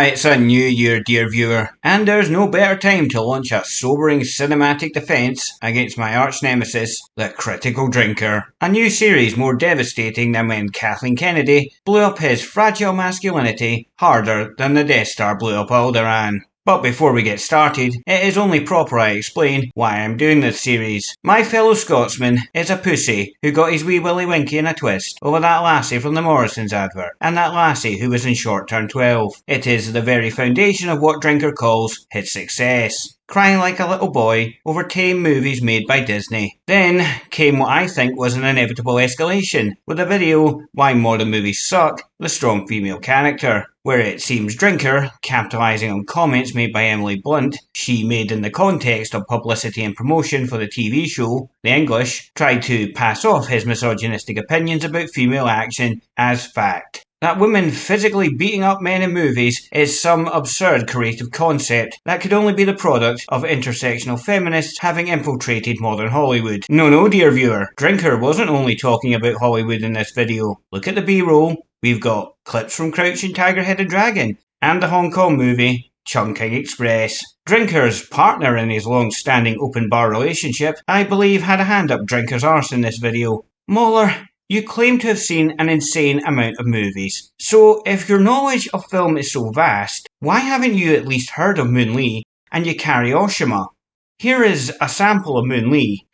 It's a new year, dear viewer, and there's no better time to launch a sobering cinematic defence against my arch-nemesis, the critical drinker. A new series more devastating than when Kathleen Kennedy blew up his fragile masculinity harder than the Death Star blew up Alderaan. But before we get started, it is only proper I explain why I'm doing this series. My fellow Scotsman is a pussy who got his wee willy winky in a twist over that lassie from the Morrisons advert, and that lassie who was in Short Term 12. It is the very foundation of what Drinker calls his success. Crying like a little boy over tame movies made by Disney. Then came what I think was an inevitable escalation, with the video Why Modern Movies Suck, the strong female character, where it seems Drinker, capitalising on comments made by Emily Blunt, she made in the context of publicity and promotion for the TV show, The English, tried to pass off his misogynistic opinions about female action as fact. That women physically beating up men in movies is some absurd creative concept that could only be the product of intersectional feminists having infiltrated modern Hollywood. No, dear viewer, Drinker wasn't only talking about Hollywood in this video. Look at the B-roll. We've got clips from Crouching Tiger, Hidden Dragon and the Hong Kong movie Chungking Express. Drinker's partner in his long-standing open bar relationship, I believe, had a hand up Drinker's arse in this video. Mauler, you claim to have seen an insane amount of movies. So if your knowledge of film is so vast, why haven't you at least heard of Moon Lee and Yukari Oshima? Here is a sample of Moon Lee.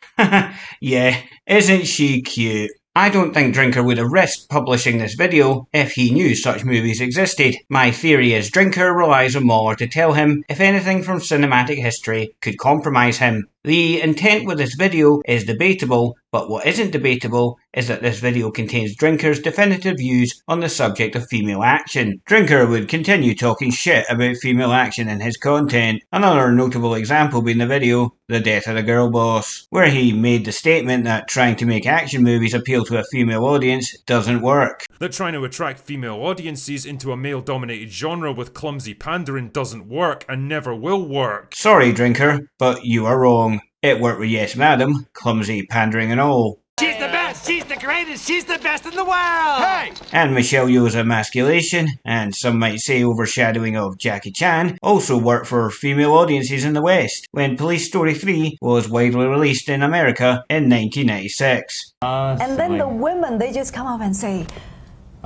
Yeah, isn't she cute? I don't think Drinker would have risked publishing this video if he knew such movies existed. My theory is Drinker relies on Mauler to tell him if anything from cinematic history could compromise him. The intent with this video is debatable, but what isn't debatable is that this video contains Drinker's definitive views on the subject of female action. Drinker would continue talking shit about female action in his content, another notable example being the video The Death of the Girl Boss, where he made the statement that trying to make action movies appeal to a female audience doesn't work. That trying to attract female audiences into a male-dominated genre with clumsy pandering doesn't work and never will work. Sorry, Drinker, but you are wrong. It worked with Yes Madam, clumsy pandering and all. She's the best, she's the greatest, she's the best in the world! Hey! And Michelle Yeoh's emasculation, and some might say overshadowing of Jackie Chan, also worked for female audiences in the West, when Police Story 3 was widely released in America in 1996. And then the women, they just come up and say,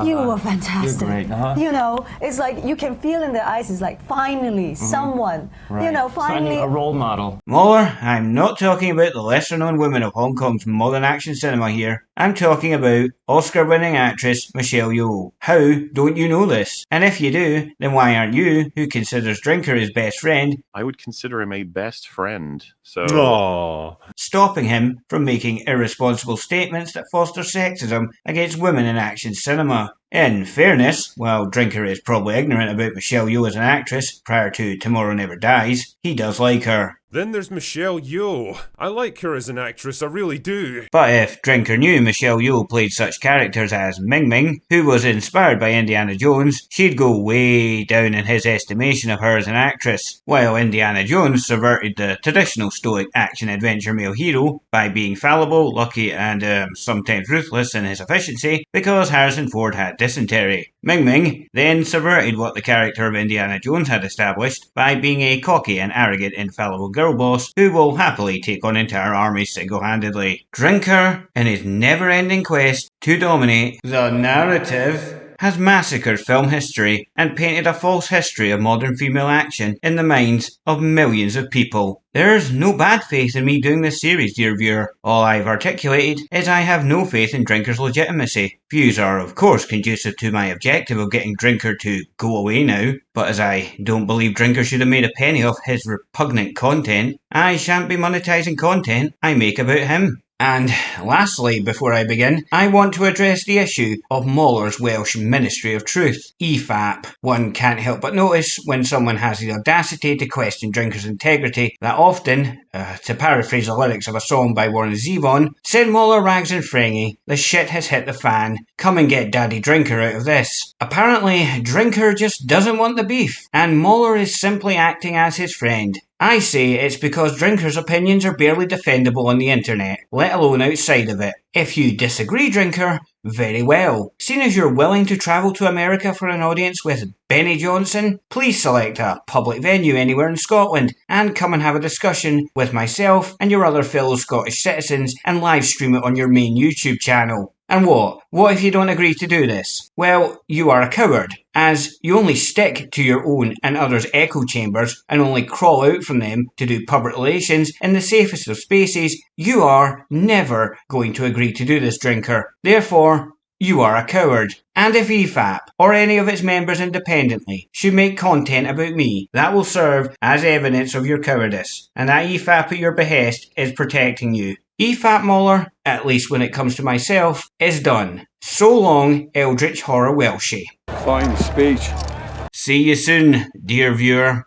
you were fantastic. You're great. You know, it's like you can feel in their eyes, it's like finally someone, you know, finally a role model. Mauler, I'm not talking about the lesser known women of Hong Kong's modern action cinema here. I'm talking about Oscar-winning actress Michelle Yeoh. How don't you know this? And if you do, then why aren't you, who considers Drinker his best friend, I would consider him a best friend, so... Aww. stopping him from making irresponsible statements that foster sexism against women in action cinema? In fairness, while Drinker is probably ignorant about Michelle Yeoh as an actress prior to Tomorrow Never Dies, he does like her. Then there's Michelle Yeoh. I like her as an actress, I really do. But if Drinker knew Michelle Yeoh played such characters as Ming Ming, who was inspired by Indiana Jones, she'd go way down in his estimation of her as an actress. While Indiana Jones subverted the traditional stoic action-adventure male hero by being fallible, lucky, and sometimes ruthless in his efficiency because Harrison Ford had dysentery. Ming Ming then subverted what the character of Indiana Jones had established by being a cocky and arrogant infallible girl boss who will happily take on entire armies single-handedly. Drinker, in his never-ending quest to dominate the narrative, has massacred film history and painted a false history of modern female action in the minds of millions of people. There's no bad faith in me doing this series, dear viewer. All I've articulated is I have no faith in Drinker's legitimacy. Views are of course conducive to my objective of getting Drinker to go away now, but as I don't believe Drinker should have made a penny off his repugnant content, I shan't be monetising content I make about him. And lastly, before I begin, I want to address the issue of Mauler's Welsh Ministry of Truth, EFAP. One can't help but notice when someone has the audacity to question Drinker's integrity that often, to paraphrase the lyrics of a song by Warren Zevon, send Mauler rags and fringy, the shit has hit the fan, come and get Daddy Drinker out of this. Apparently, Drinker just doesn't want the beef, and Mauler is simply acting as his friend. I say it's because drinkers' opinions are barely defendable on the internet, let alone outside of it. If you disagree, drinker, very well. Seeing as you're willing to travel to America for an audience with Benny Johnson, please select a public venue anywhere in Scotland and come and have a discussion with myself and your other fellow Scottish citizens and live stream it on your main YouTube channel. And what? What if you don't agree to do this? Well, you are a coward, as you only stick to your own and others' echo chambers and only crawl out from them to do public relations in the safest of spaces. You are never going to agree to do this, drinker. Therefore, you are a coward. And if EFAP, or any of its members independently, should make content about me, that will serve as evidence of your cowardice, and that EFAP at your behest is protecting you. EFAP Muller, at least when it comes to myself, is done. So long, Eldritch Horror Welshie. Fine speech. See you soon, dear viewer.